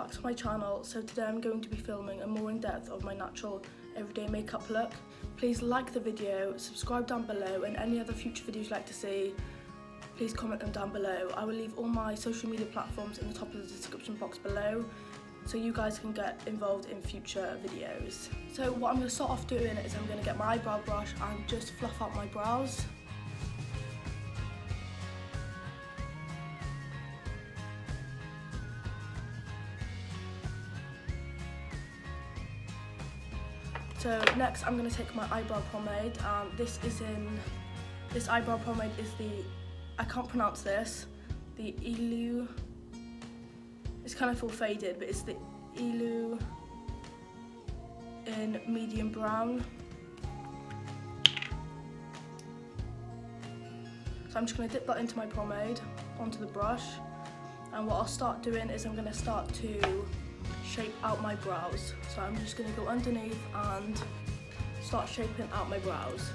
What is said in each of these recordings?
back to my channel. So today I'm going to be filming a more in-depth of my natural everyday makeup look. Please like the video, subscribe down below, and any other future videos you'd like to see, please comment them down below. I will leave all my social media platforms in the top of the description box below so you guys can get involved in future videos. So what I'm going to start off doing is I'm going to get my eyebrow brush and just fluff out my brows. So next I'm going to take my eyebrow pomade, and this eyebrow pomade is I can't pronounce this, the Elu, it's kind of full faded, but it's the Elu in medium brown. So I'm just going to dip that into my pomade, onto the brush, and what I'll start doing is I'm going to start to shape out my brows. So I'm just going to go underneath and start shaping out my brows.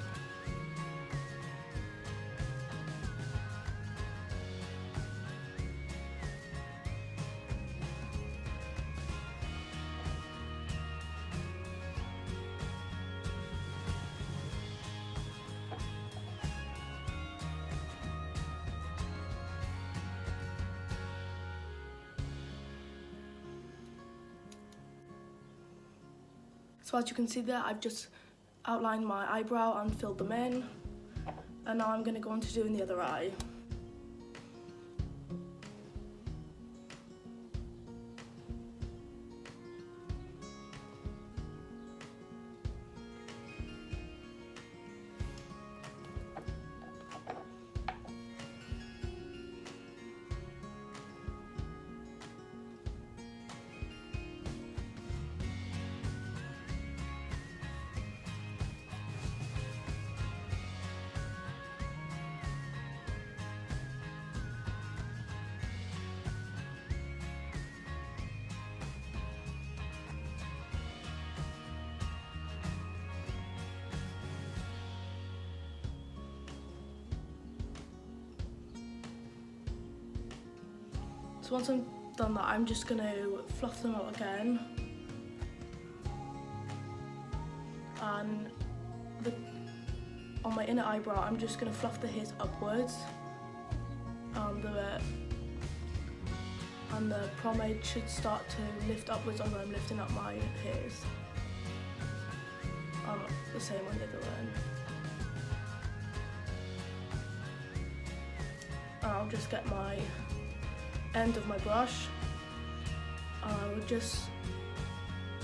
So as you can see there, I've just outlined my eyebrow and filled them in, and now I'm going to go on to doing the other eye. So once I'm done that, I'm just going to fluff them out again, and on my inner eyebrow I'm just going to fluff the hairs upwards, and the pomade should start to lift upwards as I'm lifting up my hairs. The same on the other end. And I'll just get my end of my brush, and I would just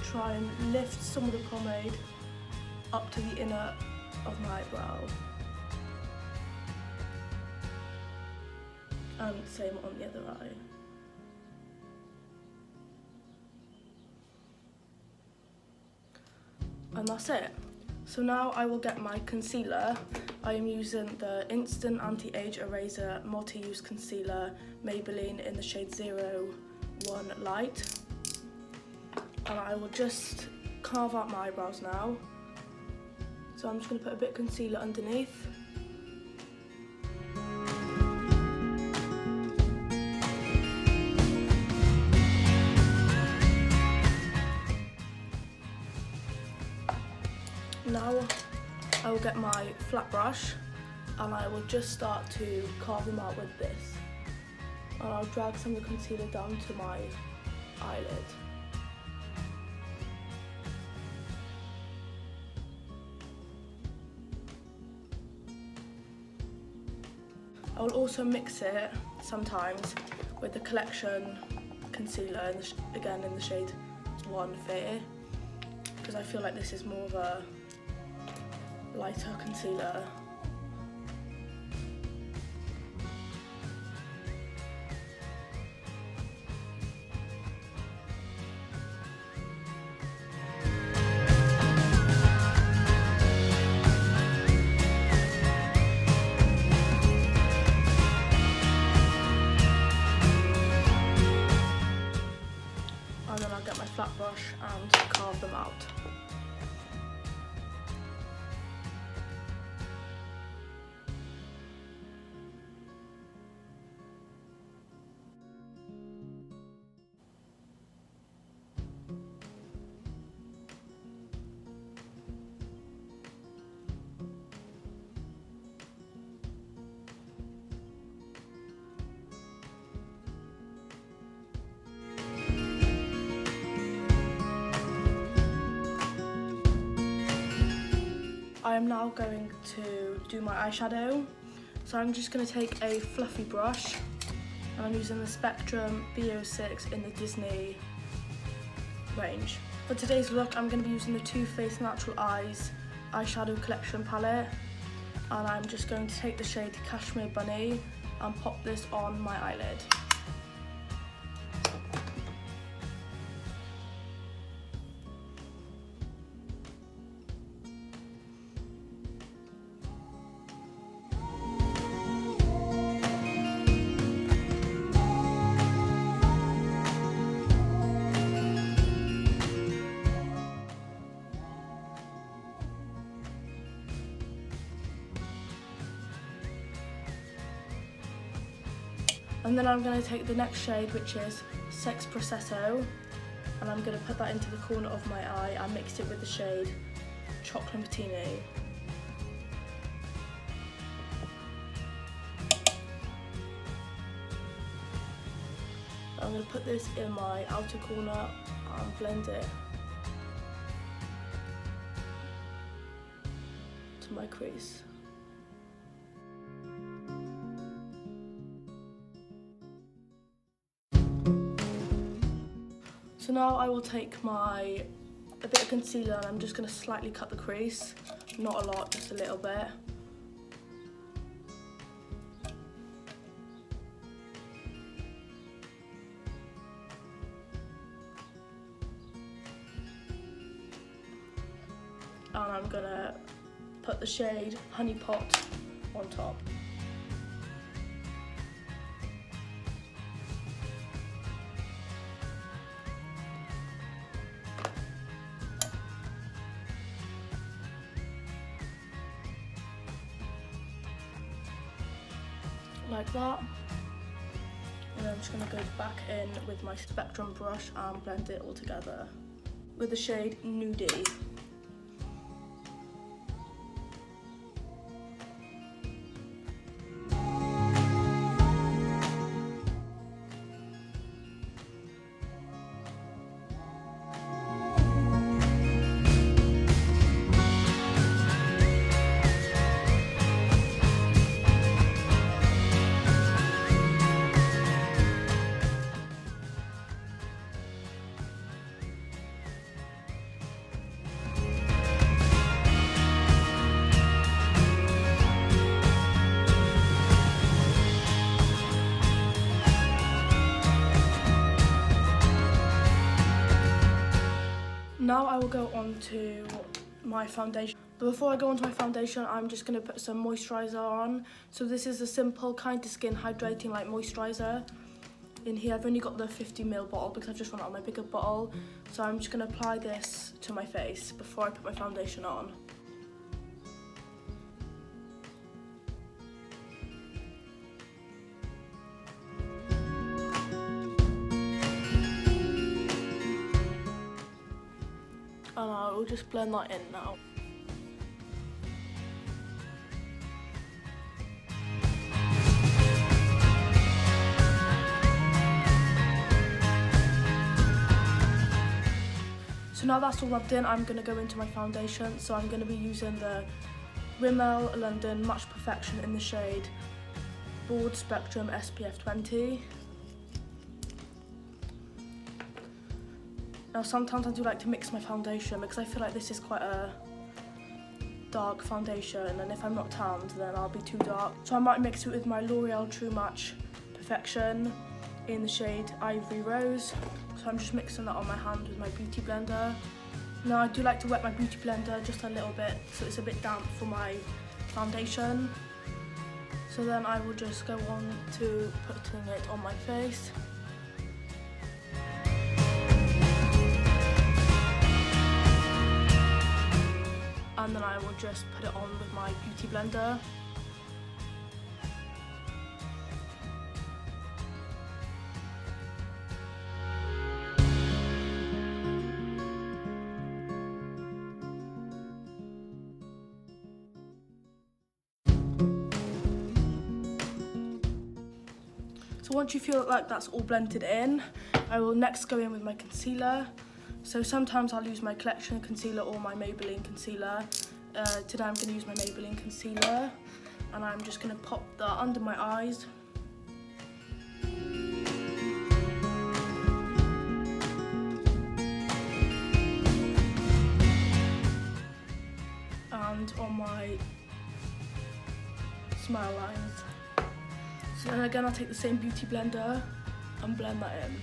try and lift some of the pomade up to the inner of my eyebrow, and same on the other eye. And that's it. So now I will get my concealer. I am using the Instant Anti-Age Eraser Multi-Use Concealer, Maybelline, in the shade 01 Light. And I will just carve out my eyebrows now. So I'm just going to put a bit of concealer underneath. Now I will get my flat brush, and I will just start to carve them out with this. And I'll drag some of the concealer down to my eyelid. I will also mix it sometimes with the Collection concealer, again in the shade 1 Fair, because I feel like this is more of a lighter concealer. And then I'll get my flat brush and carve them out. I am now going to do my eyeshadow. So I'm just going to take a fluffy brush, and I'm using the Spectrum B06 in the Disney range. For today's look, I'm going to be using the Too Faced Natural Eyes eyeshadow collection palette, and I'm just going to take the shade Cashmere Bunny and pop this on my eyelid. And then I'm going to take the next shade, which is Sex Prosecco, and I'm going to put that into the corner of my eye and mix it with the shade Chocolate Martini. I'm going to put this in my outer corner and blend it to my crease. So now I will take a bit of concealer, and I'm just going to slightly cut the crease, not a lot, just a little bit. And I'm going to put the shade Honey Pot on top. Like that, and then I'm just going to go back in with my Spectrum brush and blend it all together with the shade Nudie. Now I will go on to my foundation. But before I go on to my foundation, I'm just going to put some moisturizer on. So this is a simple kind to skin hydrating light moisturizer. In here I've only got the 50ml bottle because I've just run out of my bigger bottle. So I'm just going to apply this to my face before I put my foundation on. And I will just blend that in now. So now that's all rubbed in, I'm going to go into my foundation. So I'm going to be using the Rimmel London Match Perfection in the shade Broad Spectrum SPF 20. Now sometimes I do like to mix my foundation because I feel like this is quite a dark foundation, and if I'm not tanned then I'll be too dark. So I might mix it with my L'Oreal True Match Perfection in the shade Ivory Rose. So I'm just mixing that on my hand with my beauty blender. Now I do like to wet my beauty blender just a little bit so it's a bit damp for my foundation. So then I will just go on to putting it on my face. And then I will just put it on with my beauty blender. So once you feel like that's all blended in, I will next go in with my concealer. So sometimes I'll use my Collection concealer or my Maybelline concealer, Today I'm going to use my Maybelline concealer, and I'm just going to pop that under my eyes. And on my smile lines. So then again, I'll take the same beauty blender and blend that in.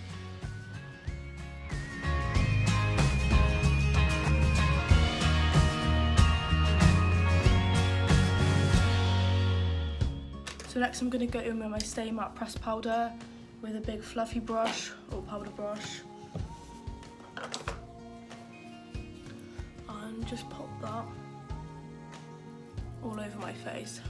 So next I'm going to go in with my Stay Matte Pressed Powder with a big fluffy brush or powder brush. And just pop that all over my face.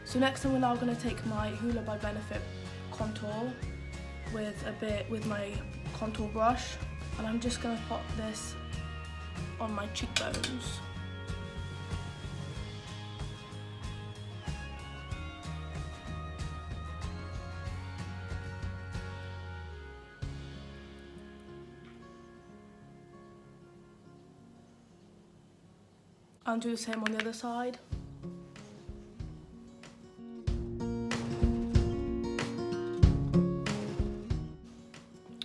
So next I'm now going to take my Hoola by Benefit contour with my contour brush, and I'm just going to pop this on my cheekbones. And do the same on the other side.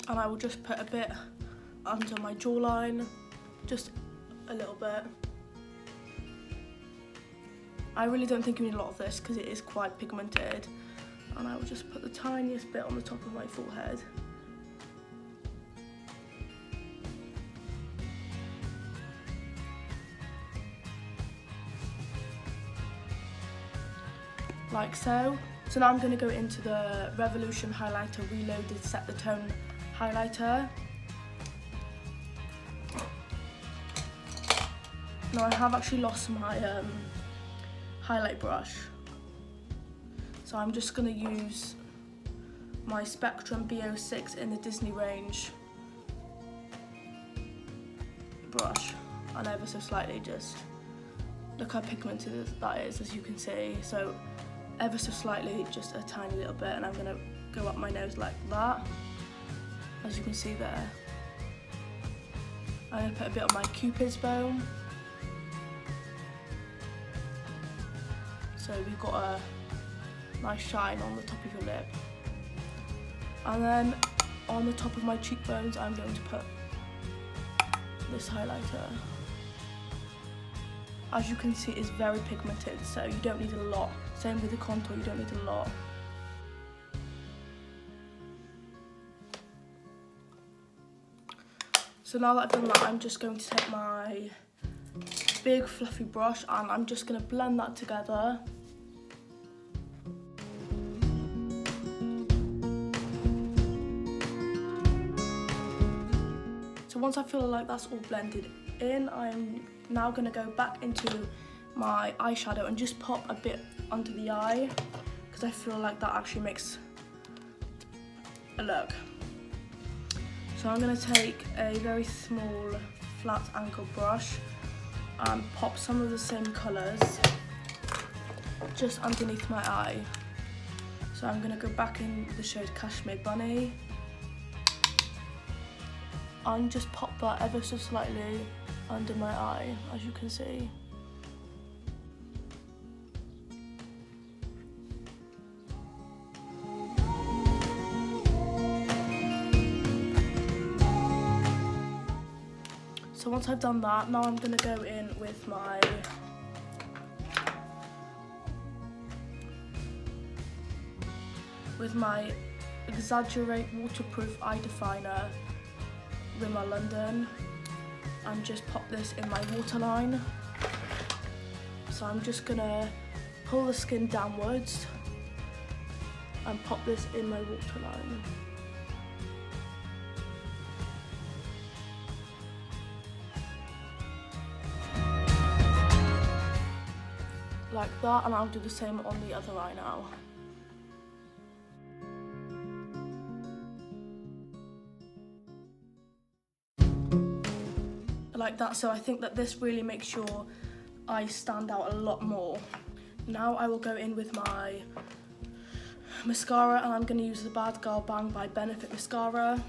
And I will just put a bit under my jawline, just a little bit. I really don't think you need a lot of this because it is quite pigmented. And I will just put the tiniest bit on the top of my forehead. Like so. So now I'm going to go into the Revolution Highlighter Reloaded Set the Tone highlighter. Now I have actually lost my highlight brush, so I'm just going to use my Spectrum B06 in the Disney range brush, and ever so slightly just look how pigmented that is, as you can see. So ever so slightly, just a tiny little bit, and I'm going to go up my nose like that. As you can see there. I'm going to put a bit on my Cupid's bow. So we've got a nice shine on the top of your lip. And then on the top of my cheekbones, I'm going to put this highlighter. As you can see, it's very pigmented, so you don't need a lot. Same with the contour, you don't need a lot. So now that I've done that, I'm just going to take my big fluffy brush and I'm just going to blend that together. So once I feel like that's all blended in, I'm now going to go back into my eyeshadow and just pop a bit under the eye, because I feel like that actually makes a look. So I'm going to take a very small flat angle brush and pop some of the same colours just underneath my eye. So I'm going to go back in the shade Cashmere Bunny and just pop that ever so slightly under my eye, as you can see. So once I've done that, now I'm going to go in with my Exaggerate Waterproof Eye Definer Rimmel London and just pop this in my waterline. So I'm just going to pull the skin downwards and pop this in my waterline. Like that, and I'll do the same on the other eye now. Like that, so I think that this really makes your eyes stand out a lot more. Now I will go in with my mascara, and I'm going to use the Bad Girl Bang by Benefit Mascara.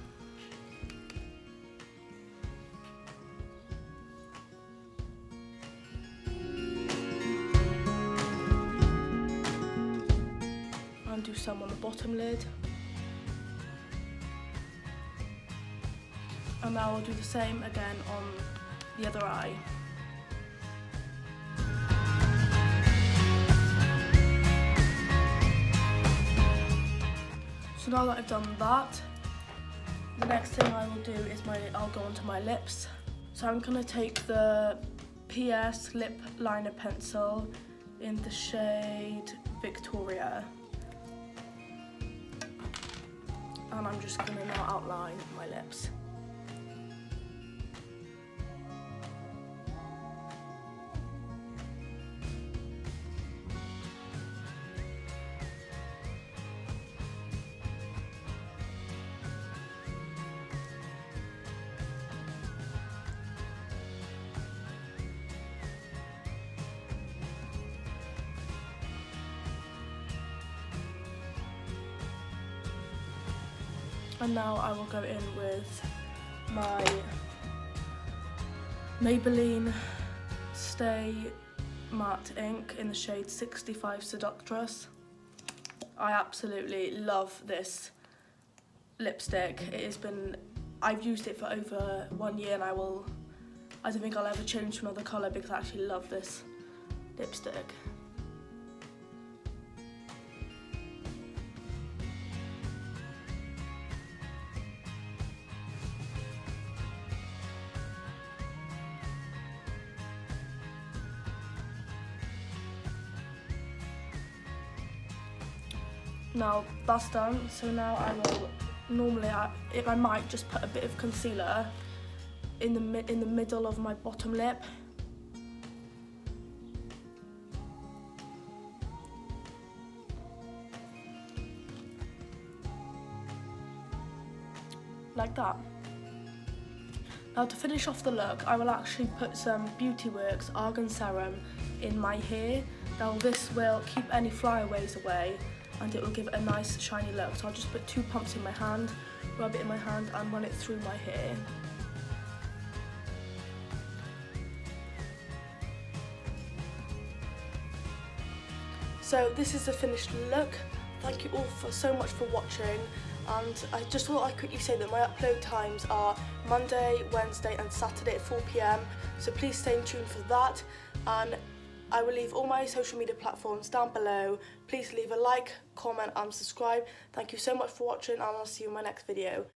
And do some on the bottom lid. And now I'll do the same again on the other eye. So now that I've done that, the next thing I will do is I'll go onto my lips. So I'm going to take the PS lip liner pencil in the shade Victoria. And I'm just going to now outline my lips. And now I will go in with my Maybelline Stay Matte ink in the shade 65 Seductress. I absolutely love this lipstick. I've used it for over 1 year, and I don't think I'll ever change to another colour because I actually love this lipstick. Now that's done, so now I will I might just put a bit of concealer in the middle of my bottom lip. Like that. Now to finish off the look, I will actually put some Beauty Works Argan Serum in my hair. Now this will keep any flyaways away, and it will give it a nice shiny look. So I'll just put 2 pumps in my hand, rub it in my hand and run it through my hair. So this is the finished look. Thank you all so much for watching, and I just thought I'd quickly say that my upload times are Monday, Wednesday and Saturday at 4 PM, so please stay tuned for that, and I will leave all my social media platforms down below. Please leave a like, comment and subscribe. Thank you so much for watching, and I'll see you in my next video.